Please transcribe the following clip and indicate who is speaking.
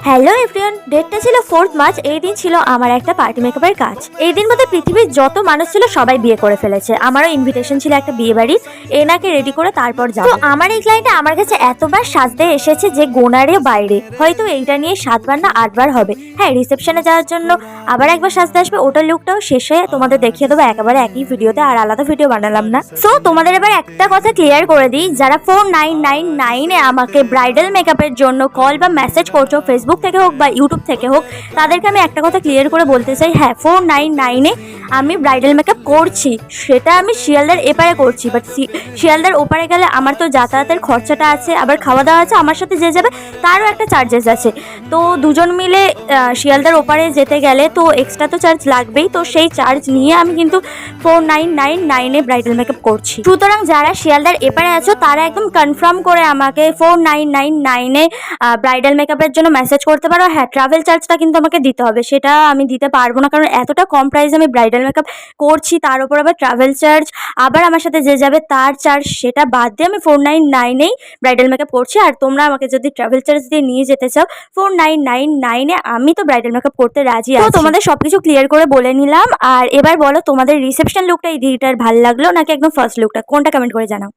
Speaker 1: Hello everyone, ডেটটা ছিল 4 March. এই দিন ছিল আমার একটা পার্টি মেকআপের কাজ। এই দিন মধ্যে পৃথিবীর যত মানুষ ছিল সবাই বিয়ে করে ফেলেছে। আমারও ইনভিটেশন ছিল একটা বিয়ে বাড়ির, এনাকে রেডি করে তারপর যাব। তো আমার এই ক্লায়েন্টটা আমার কাছে এতবার সাজতে এসেছে যে গোনারেও বাইরে, হয়তো এইটা নিয়ে 7বার না 8বার হবে। হ্যাঁ, রিসেপশনে যাওয়ার জন্য আবার একবার সাজতে আসবে, ওটার লুকটাও শেষ হয়ে তোমাদের দেখিয়ে দেবো একেবারে একই ভিডিওতে, আর আলাদা ভিডিও বানালাম না। সো তোমাদের এবার একটা কথা ক্লিয়ার করে দিই, যারা 4999 আমাকে ব্রাইডাল মেকআপের জন্য কল বা মেসেজ করছো ফেসবুক থেকে হোক বা ইউটিউব থেকে হোক, তাদেরকে আমি একটা কথা ক্লিয়ার করে বলতে চাই, হ্যাঁ 499 আমি ব্রাইডাল মেকআপ করছি, সেটা আমি শিয়ালদার এপারে করছি। বাট শিয়ালদার ওপারে গেলে আমার তো যাতায়াতের খরচাটা আছে, আবার খাওয়া দাওয়া আছে, আমার সাথে যে যাবে তারও একটা চার্জেস আছে। তো দুজন মিলে শিয়ালদার ওপারে যেতে গেলে তো এক্সট্রা তো চার্জ লাগবেই, তো সেই চার্জ নিয়ে আমি কিন্তু 4999 ব্রাইডাল মেকআপ করছি। সুতরাং যারা শিয়ালদার এপারে আছো তারা একদম কনফার্ম করে আমাকে 4999 ব্রাইডাল মেকআপের জন্য মেসেজ করতে পারো। হ্যাঁ, ট্রাভেল চার্জটা কিন্তু আমাকে দিতে হবে, সেটা আমি দিতে পারবো না, কারণ এতটা কম প্রাইসে আমি ব্রাইডাল মেকআপ করছি, তার উপর আবার ট্রাভেল চার্জ, আবার আমার সাথে যে যাবে তার চার্জ, সেটা বাদ দিয়ে আমি 499 ব্রাইডাল মেকআপ করছি। আর তোমরা আমাকে যদি ট্রাভেল চার্জ দিয়ে নিয়ে যেতে চাও 4999 আমি তো ব্রাইডাল মেকআপ করতে রাজি আছি। তো তোমাদের সবকিছু ক্লিয়ার করে বলে নিলাম। আর এবার বলো, তোমাদের রিসেপশন লুকটা এই দিদিটার ভালো লাগলো নাকি একদম ফার্স্ট লুকটা, কোনটা কমেন্ট করে জানাও।